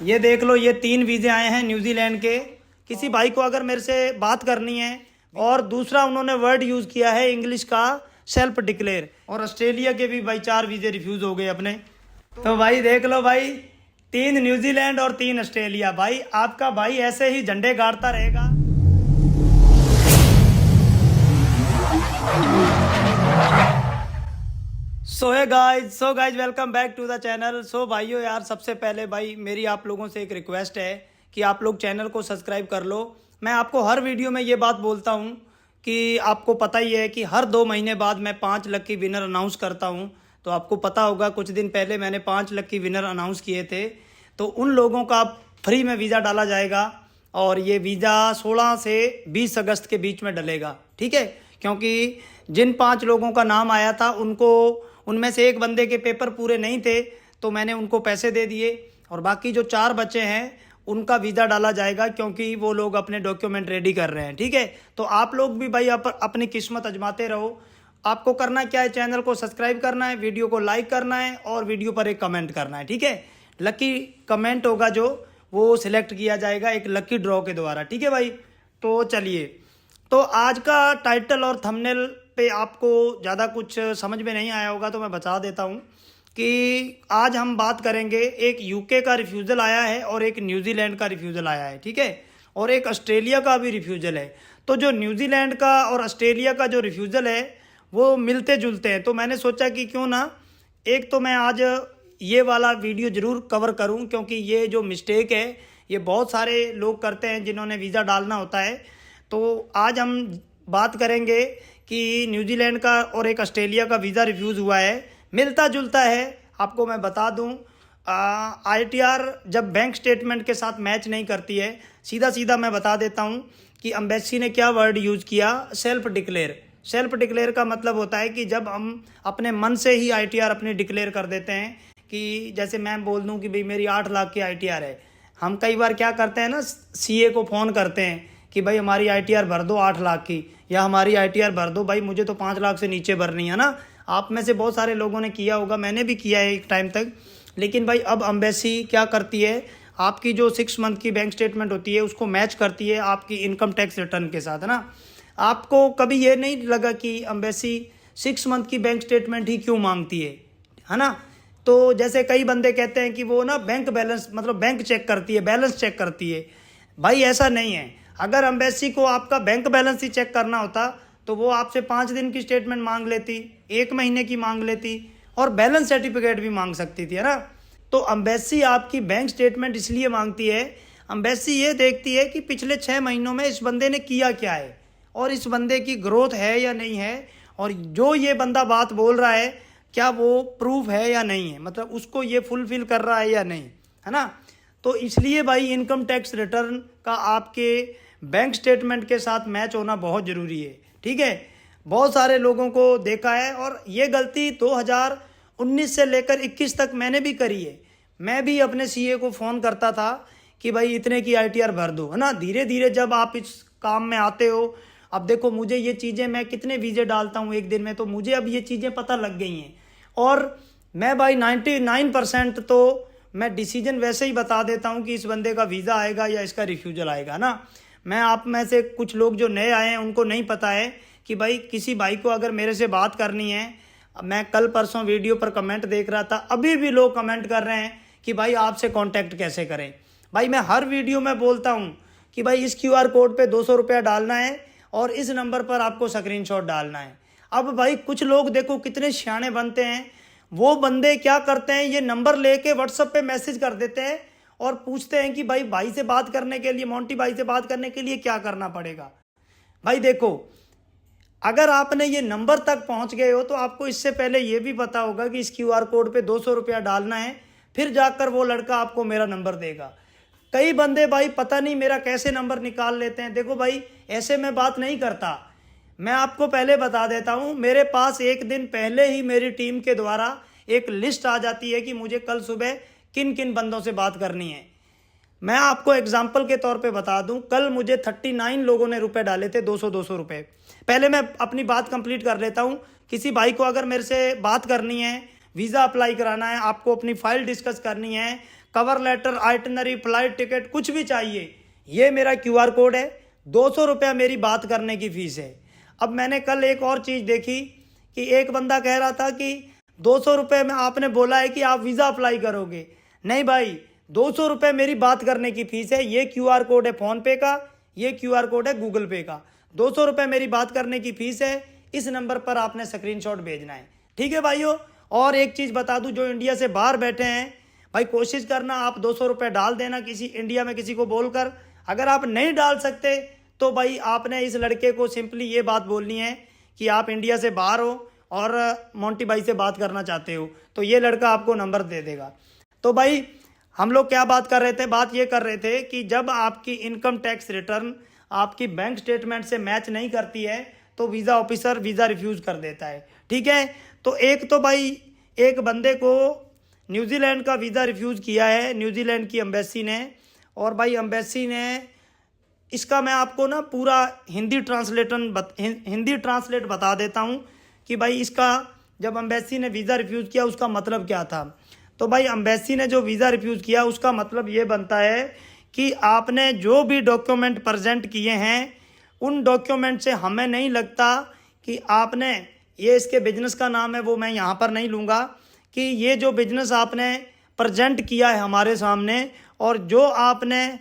ये देख लो, ये 3 वीज़े आए हैं न्यूजीलैंड के। किसी भाई को अगर मेरे से बात करनी है, और दूसरा उन्होंने वर्ड यूज़ किया है इंग्लिश का सेल्फ डिक्लेयर। और ऑस्ट्रेलिया के भी भाई 4 वीज़े रिफ्यूज़ हो गए अपने। तो भाई देख लो भाई, 3 न्यूजीलैंड और 3 ऑस्ट्रेलिया। भाई आपका भाई ऐसे ही झंडे गाड़ता रहेगा। So guys welcome back to the channel. So भाइयों यार, सबसे पहले भाई मेरी आप लोगों से एक रिक्वेस्ट है कि आप लोग चैनल को सब्सक्राइब कर लो। मैं आपको हर वीडियो में ये बात बोलता हूँ कि आपको पता ही है कि हर 2 महीने बाद मैं 5 लकी विनर अनाउंस करता हूँ। तो आपको पता होगा कुछ दिन पहले मैंने 5 लकी विनर अनाउंस किए थे। तो उन लोगों का फ्री में वीज़ा डाला जाएगा, और ये वीज़ा 16 से 20 अगस्त के बीच में डलेगा, ठीक है। क्योंकि जिन 5 लोगों का नाम आया था उनमें से एक बंदे के पेपर पूरे नहीं थे, तो मैंने उनको पैसे दे दिए, और बाकी जो 4 बचे हैं उनका वीज़ा डाला जाएगा, क्योंकि वो लोग अपने डॉक्यूमेंट रेडी कर रहे हैं, ठीक है। तो आप लोग भी भाई अपनी किस्मत आजमाते रहो। आपको करना क्या है, चैनल को सब्सक्राइब करना है, वीडियो को लाइक करना है, और वीडियो पर एक कमेंट करना है, ठीक है। लकी कमेंट होगा जो, वो सिलेक्ट किया जाएगा एक लकी ड्रॉ के द्वारा, ठीक है भाई। तो चलिए, तो आज का टाइटल और थंबनेल पे आपको ज़्यादा कुछ समझ में नहीं आया होगा, तो मैं बता देता हूँ कि आज हम बात करेंगे, एक यूके का रिफ्यूज़ल आया है और एक न्यूजीलैंड का रिफ्यूज़ल आया है, ठीक है। और एक ऑस्ट्रेलिया का भी रिफ्यूज़ल है। तो जो न्यूजीलैंड का और ऑस्ट्रेलिया का जो रिफ्यूज़ल है वो मिलते जुलते हैं। तो मैंने सोचा कि क्यों ना एक तो मैं आज ये वाला वीडियो ज़रूर कवर करूं, क्योंकि ये जो मिस्टेक है ये बहुत सारे लोग करते हैं जिन्होंने वीज़ा डालना होता है। तो आज हम बात करेंगे कि न्यूजीलैंड का और एक ऑस्ट्रेलिया का वीज़ा रिफ्यूज़ हुआ है, मिलता जुलता है। आपको मैं बता दूं, आईटीआर जब बैंक स्टेटमेंट के साथ मैच नहीं करती है, सीधा सीधा मैं बता देता हूं कि एम्बेसी ने क्या वर्ड यूज़ किया, सेल्फ डिक्लेयर। सेल्फ डिक्लेयर का मतलब होता है कि जब हम अपने मन से ही आईटीआर अपनी डिक्लेयर कर देते हैं, कि जैसे मैं बोल दूं कि भाई मेरी 8 लाख की आईटीआर है। हम कई बार क्या करते हैं ना, सीए को फ़ोन करते हैं कि भाई हमारी आईटीआर भर दो 8 लाख की, या हमारी आईटीआर भर दो भाई, मुझे तो 5 लाख से नीचे भरनी है ना। आप में से बहुत सारे लोगों ने किया होगा, मैंने भी किया है एक टाइम तक। लेकिन भाई अब एम्बेसी क्या करती है, आपकी जो 6 मंथ की बैंक स्टेटमेंट होती है उसको मैच करती है आपकी इनकम टैक्स रिटर्न के साथ, है ना। आपको कभी ये नहीं लगा कि एम्बेसी 6 मंथ की बैंक स्टेटमेंट ही क्यों मांगती है ना। तो जैसे कई बंदे कहते हैं कि वो ना बैंक बैलेंस, मतलब बैंक चेक करती है, बैलेंस चेक करती है। भाई ऐसा नहीं है। अगर एम्बेसी को आपका बैंक बैलेंस ही चेक करना होता तो वो आपसे 5 दिन की स्टेटमेंट मांग लेती, 1 महीने की मांग लेती, और बैलेंस सर्टिफिकेट भी मांग सकती थी, है ना। तो एम्बेसी आपकी बैंक स्टेटमेंट इसलिए मांगती है, एम्बेसी ये देखती है कि पिछले 6 महीनों में इस बंदे ने किया क्या है, और इस बंदे की ग्रोथ है या नहीं है, और जो ये बंदा बात बोल रहा है क्या वो प्रूफ है या नहीं है, मतलब उसको ये फुलफिल कर रहा है या नहीं, है ना। तो इसलिए भाई इनकम टैक्स रिटर्न का आपके बैंक स्टेटमेंट के साथ मैच होना बहुत ज़रूरी है, ठीक है। बहुत सारे लोगों को देखा है, और ये गलती 2019 से लेकर 21 तक मैंने भी करी है। मैं भी अपने सीए को फ़ोन करता था कि भाई इतने की आईटीआर भर दो, है ना। धीरे धीरे जब आप इस काम में आते हो, अब देखो मुझे ये चीज़ें, मैं कितने वीज़े डालता हूँ एक दिन में, तो मुझे अब ये चीज़ें पता लग गई हैं। और मैं भाई 99% तो मैं डिसीजन वैसे ही बता देता हूँ कि इस बंदे का वीज़ा आएगा या इसका रिफ्यूज़ल आएगा ना। मैं आप में से कुछ लोग जो नए आए हैं उनको नहीं पता है कि भाई किसी भाई को अगर मेरे से बात करनी है, मैं कल परसों वीडियो पर कमेंट देख रहा था, अभी भी लोग कमेंट कर रहे हैं कि भाई आपसे कांटेक्ट कैसे करें। भाई मैं हर वीडियो में बोलता हूँ कि भाई इस क्यूआर कोड पे 200 रुपया डालना है, और इस नंबर पर आपको स्क्रीनशॉट डालना है। अब भाई कुछ लोग देखो कितने सियाने बनते हैं, वो बंदे क्या करते हैं, ये नंबर लेके व्हाट्सएप पे मैसेज कर देते हैं और पूछते हैं कि भाई से बात करने के लिए, मोंटी भाई से बात करने के लिए क्या करना पड़ेगा। भाई देखो, अगर आपने ये नंबर तक पहुंच गए हो तो आपको इससे पहले ये भी पता होगा कि इस क्यूआर कोड पे 200 रुपया डालना है, फिर जाकर वो लड़का आपको मेरा नंबर देगा। कई बंदे भाई पता नहीं मेरा कैसे नंबर निकाल लेते हैं। देखो भाई, ऐसे मैं बात नहीं करता। मैं आपको पहले बता देता हूँ, मेरे पास एक दिन पहले ही मेरी टीम के द्वारा एक लिस्ट आ जाती है कि मुझे कल सुबह किन किन बंदों से बात करनी है। मैं आपको एग्जाम्पल के तौर पे बता दूं, कल मुझे 39 लोगों ने रुपए डाले थे, 200 रुपए। पहले मैं अपनी बात कंप्लीट कर लेता हूं। किसी भाई को अगर मेरे से बात करनी है, वीज़ा अप्लाई कराना है, आपको अपनी फाइल डिस्कस करनी है, cover letter, itinerary, flight ticket, कुछ भी चाहिए, ये मेरा QR कोड है। 200 रुपया मेरी बात करने की फ़ीस है। अब मैंने कल एक और चीज़ देखी कि एक बंदा कह रहा था कि 200 रुपये में आपने बोला है कि आप वीज़ा अप्लाई करोगे। नहीं भाई, 200 रुपये मेरी बात करने की फ़ीस है। ये QR कोड है फ़ोनपे का, ये QR कोड है गूगल पे का। 200 रुपये मेरी बात करने की फ़ीस है। इस नंबर पर आपने स्क्रीनशॉट भेजना है, ठीक है भाइयों। और एक चीज़ बता दूं, जो इंडिया से बाहर बैठे हैं भाई, कोशिश करना आप 200 रुपये डाल देना किसी इंडिया में किसी को बोलकर। अगर आप नहीं डाल सकते तो भाई आपने इस लड़के को सिंपली ये बात बोलनी है कि आप इंडिया से बाहर हो और मोंटी भाई से बात करना चाहते हो, तो ये लड़का आपको नंबर दे देगा। तो भाई हम लोग क्या बात कर रहे थे, बात ये कर रहे थे कि जब आपकी इनकम टैक्स रिटर्न आपकी बैंक स्टेटमेंट से मैच नहीं करती है तो वीज़ा ऑफिसर वीज़ा रिफ्यूज़ कर देता है, ठीक है। तो भाई एक बंदे को न्यूजीलैंड का वीज़ा रिफ्यूज़ किया है न्यूजीलैंड की एम्बेसी ने। और भाई एम्बेसी ने इसका मैं आपको ना पूरा हिंदी ट्रांसलेट बता देता हूँ कि भाई इसका जब एम्बेसी ने वीज़ा रिफ्यूज़ किया उसका मतलब क्या था। तो भाई एम्बेसी ने जो वीज़ा रिफ्यूज़ किया उसका मतलब ये बनता है कि आपने जो भी डॉक्यूमेंट प्रेजेंट किए हैं उन डॉक्यूमेंट से हमें नहीं लगता कि आपने, ये इसके बिजनेस का नाम है वो मैं यहाँ पर नहीं लूँगा, कि ये जो बिजनेस आपने प्रेजेंट किया है हमारे सामने और जो आपने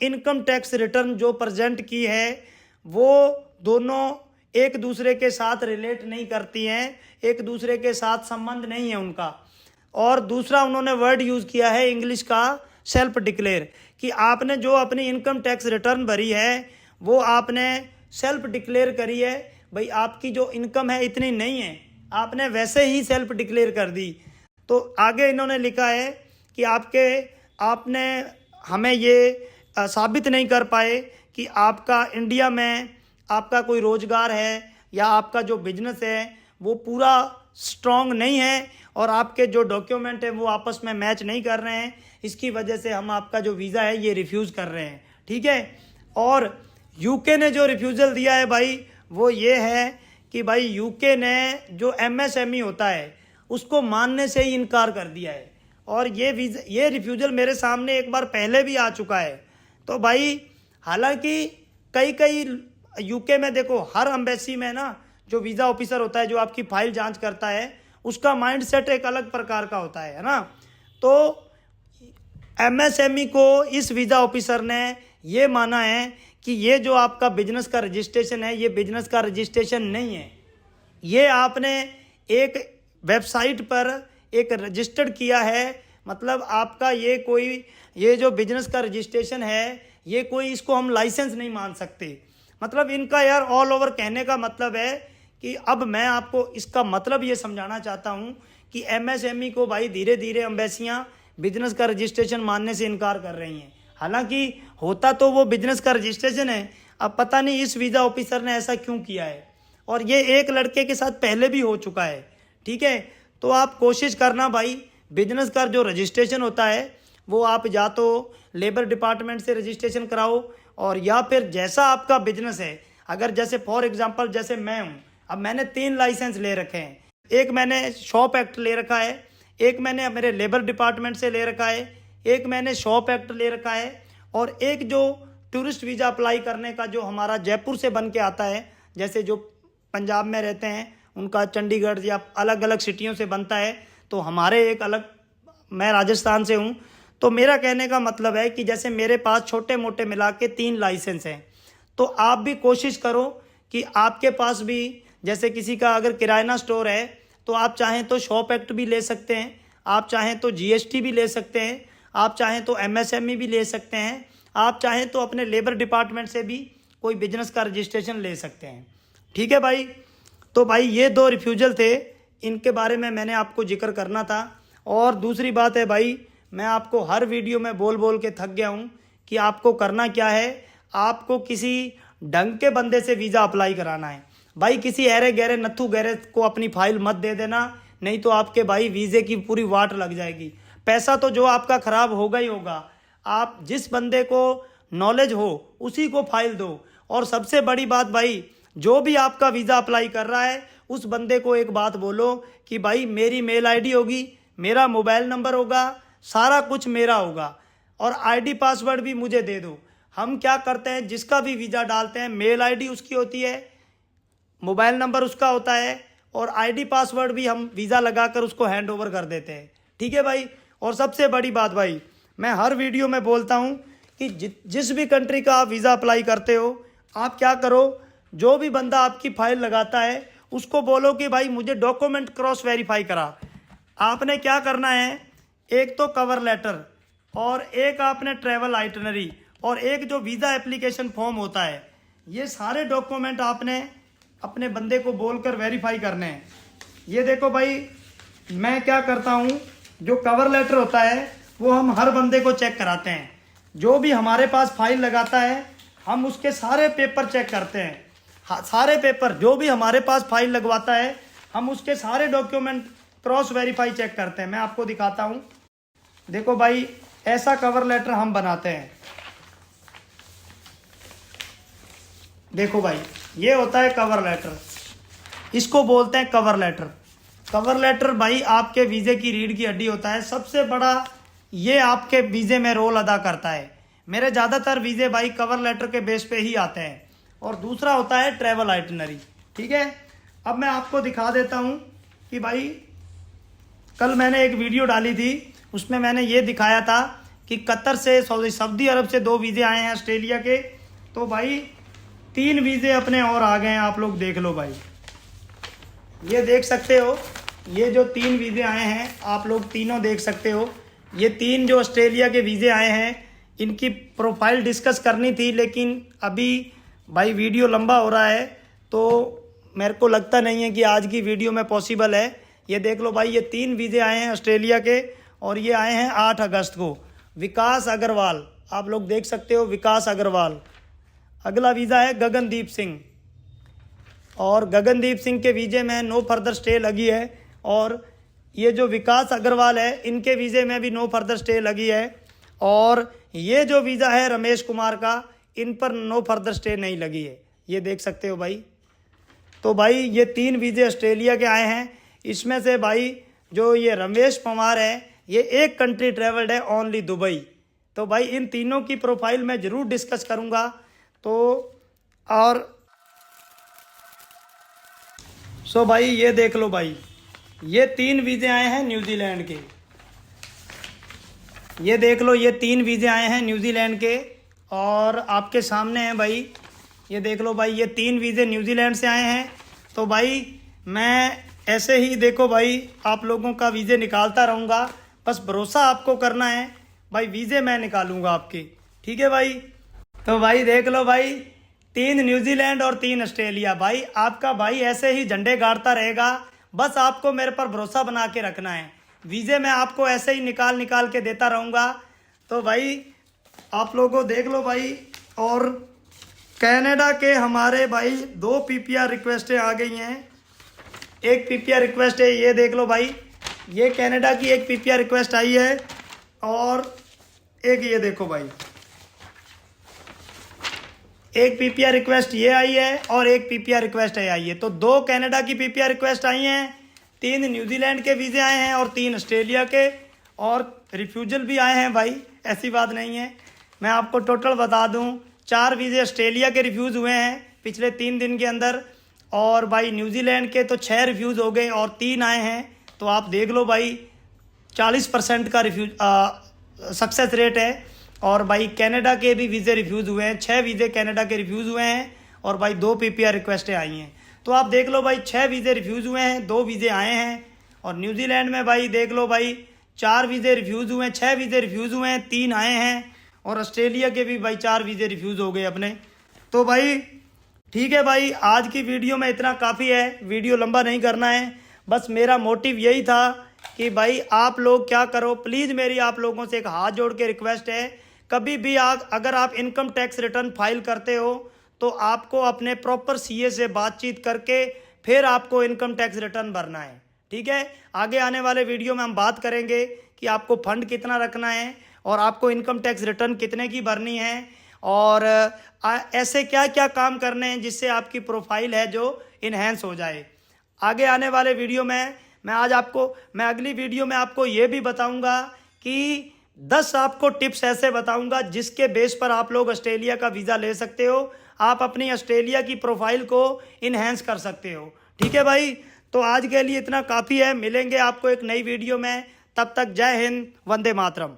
इनकम टैक्स रिटर्न जो प्रेजेंट की है वो दोनों एक दूसरे के साथ रिलेट नहीं करती हैं, एक दूसरे के साथ संबंध नहीं है उनका। और दूसरा उन्होंने वर्ड यूज़ किया है इंग्लिश का सेल्फ डिक्लेयर, कि आपने जो अपनी इनकम टैक्स रिटर्न भरी है वो आपने सेल्फ डिक्लेयर करी है। भाई आपकी जो इनकम है इतनी नहीं है, आपने वैसे ही सेल्फ डिक्लेयर कर दी। तो आगे इन्होंने लिखा है कि आपने हमें ये साबित नहीं कर पाए कि आपका इंडिया में आपका कोई रोज़गार है या आपका जो बिजनेस है वो पूरा स्ट्रॉन्ग नहीं है और आपके जो डॉक्यूमेंट है वो आपस में मैच नहीं कर रहे हैं, इसकी वजह से हम आपका जो वीज़ा है ये रिफ्यूज़ कर रहे हैं, ठीक है। और यूके ने जो रिफ्यूज़ल दिया है भाई वो ये है कि भाई यूके ने जो MSME होता है उसको मानने से ही इनकार कर दिया है। और ये रिफ्यूज़ल मेरे सामने एक बार पहले भी आ चुका है। तो भाई हालांकि कई यूके में देखो हर एम्बेसी में ना जो वीज़ा ऑफिसर होता है जो आपकी फ़ाइल जांच करता है उसका माइंड सेट एक अलग प्रकार का होता है ना। तो MSME को इस वीज़ा ऑफिसर ने ये माना है कि ये जो आपका बिजनेस का रजिस्ट्रेशन है ये बिजनेस का रजिस्ट्रेशन नहीं है, ये आपने एक वेबसाइट पर एक रजिस्टर्ड किया है। मतलब आपका ये जो बिजनेस का रजिस्ट्रेशन है ये कोई, इसको हम लाइसेंस नहीं मान सकते। मतलब इनका यार ऑल ओवर कहने का मतलब है कि अब मैं आपको इसका मतलब ये समझाना चाहता हूँ कि MSME को भाई धीरे धीरे एम्बेसियाँ बिजनेस का रजिस्ट्रेशन मानने से इनकार कर रही हैं। हालांकि होता तो वो बिजनेस का रजिस्ट्रेशन है, अब पता नहीं इस वीज़ा ऑफिसर ने ऐसा क्यों किया है। और ये एक लड़के के साथ पहले भी हो चुका है, ठीक है। तो आप कोशिश करना भाई, बिजनेस का जो रजिस्ट्रेशन होता है वो आप या तो लेबर डिपार्टमेंट से रजिस्ट्रेशन कराओ और या फिर जैसा आपका बिजनेस है, अगर जैसे फॉर एग्जांपल जैसे मैं हूँ, अब मैंने 3 लाइसेंस ले रखे हैं, एक मैंने शॉप एक्ट ले रखा है, एक मैंने मेरे लेबर डिपार्टमेंट से ले रखा है, एक मैंने शॉप एक्ट ले रखा है और एक जो टूरिस्ट वीज़ा अप्लाई करने का जो हमारा जयपुर से बन के आता है, जैसे जो पंजाब में रहते हैं उनका चंडीगढ़ या अलग अलग सिटियों से बनता है, तो हमारे एक अलग, मैं राजस्थान से हूँ। तो मेरा कहने का मतलब है कि जैसे मेरे पास छोटे मोटे मिला के 3 लाइसेंस हैं, तो आप भी कोशिश करो कि आपके पास भी, जैसे किसी का अगर किराना स्टोर है तो आप चाहें तो शॉप एक्ट भी ले सकते हैं, आप चाहें तो GST भी ले सकते हैं, आप चाहें तो MSME भी ले सकते हैं, आप चाहें तो अपने लेबर डिपार्टमेंट से भी कोई बिजनेस का रजिस्ट्रेशन ले सकते हैं, ठीक है भाई। तो भाई ये 2 रिफ्यूज़ल थे, इनके बारे में मैंने आपको जिक्र करना था। और दूसरी बात है भाई, मैं आपको हर वीडियो में बोल बोल के थक गया हूँ कि आपको करना क्या है, आपको किसी ढंग के बंदे से वीज़ा अप्लाई कराना है भाई। किसी अरे गहरे नत्थू गहरे को अपनी फाइल मत दे देना, नहीं तो आपके भाई वीज़े की पूरी वाट लग जाएगी। पैसा तो जो आपका ख़राब होगा ही होगा। आप जिस बंदे को नॉलेज हो उसी को फाइल दो। और सबसे बड़ी बात भाई, जो भी आपका वीज़ा अप्लाई कर रहा है उस बंदे को एक बात बोलो कि भाई मेरी मेल ID होगी, मेरा मोबाइल नंबर होगा, सारा कुछ मेरा होगा और आईडी पासवर्ड भी मुझे दे दो। हम क्या करते हैं, जिसका भी वीज़ा डालते हैं मेल आईडी उसकी होती है, मोबाइल नंबर उसका होता है और आईडी पासवर्ड भी हम वीज़ा लगाकर उसको हैंड ओवर कर देते हैं। ठीक है भाई। और सबसे बड़ी बात भाई, मैं हर वीडियो में बोलता हूँ कि जिस भी कंट्री का आप वीज़ा अप्लाई करते हो, आप क्या करो, जो भी बंदा आपकी फाइल लगाता है उसको बोलो कि भाई मुझे डॉक्यूमेंट क्रॉस वेरीफाई करा। आपने क्या करना है, एक तो कवर लेटर और एक आपने ट्रैवल आइटनरी और एक जो वीज़ा एप्लीकेशन फॉर्म होता है, ये सारे डॉक्यूमेंट आपने अपने बंदे को बोलकर वेरीफाई करने हैं। ये देखो भाई, मैं क्या करता हूँ, जो कवर लेटर होता है वो हम हर बंदे को चेक कराते हैं। जो भी हमारे पास फाइल लगाता है हम उसके सारे पेपर चेक करते हैं। सारे पेपर, जो भी हमारे पास फाइल लगवाता है हम उसके सारे डॉक्यूमेंट क्रॉस वेरीफाई चेक करते हैं। मैं आपको दिखाता हूँ, देखो भाई, ऐसा कवर लेटर हम बनाते हैं। देखो भाई, ये होता है कवर लेटर, इसको बोलते हैं कवर लेटर। कवर लेटर भाई आपके वीज़े की रीढ़ की हड्डी होता है, सबसे बड़ा ये आपके वीज़े में रोल अदा करता है। मेरे ज़्यादातर वीज़े भाई कवर लेटर के बेस पे ही आते हैं। और दूसरा होता है ट्रैवल आइटनरी। ठीक है, अब मैं आपको दिखा देता हूँ कि भाई कल मैंने एक वीडियो डाली थी, उसमें मैंने ये दिखाया था कि कतर से सऊदी अरब से 2 वीज़े आए हैं ऑस्ट्रेलिया के। तो भाई 3 वीज़े अपने और आ गए हैं, आप लोग देख लो भाई, ये देख सकते हो। ये जो 3 वीज़े आए हैं आप लोग तीनों देख सकते हो। ये 3 जो ऑस्ट्रेलिया के वीज़े आए हैं, इनकी प्रोफाइल डिस्कस करनी थी, लेकिन अभी भाई वीडियो लंबा हो रहा है तो मेरे को लगता नहीं है कि आज की वीडियो में पॉसिबल है। ये देख लो भाई, ये 3 वीज़े आए हैं ऑस्ट्रेलिया के और ये आए हैं 8 अगस्त को। विकास अग्रवाल, आप लोग देख सकते हो, विकास अग्रवाल। अगला वीज़ा है गगनदीप सिंह, और गगनदीप सिंह के वीज़े में नो फर्दर स्टे लगी है। और ये जो विकास अग्रवाल है, इनके वीज़े में भी नो फर्दर स्टे लगी है। और ये जो वीज़ा है रमेश कुमार का, इन पर नो फर्दर स्टे नहीं लगी है, ये देख सकते हो भाई। तो भाई ये 3 वीज़े ऑस्ट्रेलिया के आए हैं। इसमें से भाई जो ये रमेश पवार है, ये एक कंट्री ट्रेवल्ड है, ओनली दुबई। तो भाई इन तीनों की प्रोफाइल मैं ज़रूर डिस्कस करूँगा। तो और सो भाई ये देख लो भाई, ये 3 वीज़े आए हैं न्यूजीलैंड के। ये देख लो, ये 3 वीज़े आए हैं न्यूजीलैंड के और आपके सामने हैं भाई। ये देख लो भाई, ये 3 वीज़े न्यूजीलैंड से आए हैं। तो भाई मैं ऐसे ही देखो भाई आप लोगों का वीज़े निकालता रहूँगा, बस भरोसा आपको करना है भाई, वीज़े मैं निकालूँगा आपके। ठीक है भाई। तो भाई देख लो भाई, 3 न्यूजीलैंड और 3 ऑस्ट्रेलिया। भाई आपका भाई ऐसे ही झंडे गाड़ता रहेगा, बस आपको मेरे पर भरोसा बना के रखना है। वीज़े मैं आपको ऐसे ही निकाल के देता रहूँगा। तो भाई आप लोगों देख लो भाई। और कनाडा के हमारे भाई 2 पीपीआर रिक्वेस्टें आ गई हैं। एक पीपीआर रिक्वेस्ट है, ये देख लो भाई, ये कनाडा की एक पीपीआर रिक्वेस्ट आई है। और एक ये देखो भाई, एक पीपीआर रिक्वेस्ट ये आई है और एक पीपीआर रिक्वेस्ट आई है। तो 2 कनाडा की पीपीआर रिक्वेस्ट आई हैं, 3 न्यूजीलैंड के वीज़े आए हैं और 3 ऑस्ट्रेलिया के, और रिफ्यूजल भी आए हैं भाई, ऐसी बात नहीं है। मैं आपको टोटल बता दूं, 4 वीज़े ऑस्ट्रेलिया के रिफ्यूज़ हुए हैं पिछले 3 दिन के अंदर, और भाई न्यूजीलैंड के तो 6 रिफ्यूज़ हो गए और 3 आए हैं। तो आप देख लो भाई 40% का रिफ्यूज सक्सेस रेट है। और भाई कनाडा के भी वीज़े रिफ्यूज़ हुए हैं, 6 वीज़े कनाडा के रिफ्यूज़ हुए हैं और भाई 2 पीपीआर रिक्वेस्टें आई हैं। तो आप देख लो भाई 6 वीज़े रिफ्यूज़ हुए हैं, 2 वीज़े आए हैं। और न्यूजीलैंड में भाई देख लो भाई 4 वीज़े रिफ्यूज़ हुए हैं, 6 वीज़े रिफ्यूज़ हुए हैं, 3 आए हैं। और ऑस्ट्रेलिया के भी भाई 4 वीज़े रिफ्यूज़ हो गए अपने। तो भाई ठीक है भाई, आज की वीडियो में इतना काफ़ी है, वीडियो लंबा नहीं करना है। बस मेरा मोटिव यही था कि भाई आप लोग क्या करो, प्लीज़ मेरी आप लोगों से एक हाथ जोड़ के रिक्वेस्ट है, कभी भी अगर आप इनकम टैक्स रिटर्न फाइल करते हो तो आपको अपने प्रॉपर सीए से बातचीत करके फिर आपको इनकम टैक्स रिटर्न भरना है। ठीक है, आगे आने वाले वीडियो में हम बात करेंगे कि आपको फंड कितना रखना है और आपको इनकम टैक्स रिटर्न कितने की भरनी है, और ऐसे क्या क्या काम करने हैं जिससे आपकी प्रोफाइल है जो इन्हेंस हो जाए। आगे आने वाले वीडियो में मैं अगली वीडियो में आपको ये भी बताऊंगा कि 10 आपको टिप्स ऐसे बताऊंगा जिसके बेस पर आप लोग ऑस्ट्रेलिया का वीज़ा ले सकते हो। आप अपनी ऑस्ट्रेलिया की प्रोफाइल को इन्हेंस कर सकते हो। ठीक है भाई, तो आज के लिए इतना काफ़ी है। मिलेंगे आपको एक नई वीडियो में, तब तक जय हिंद, वंदे मातरम।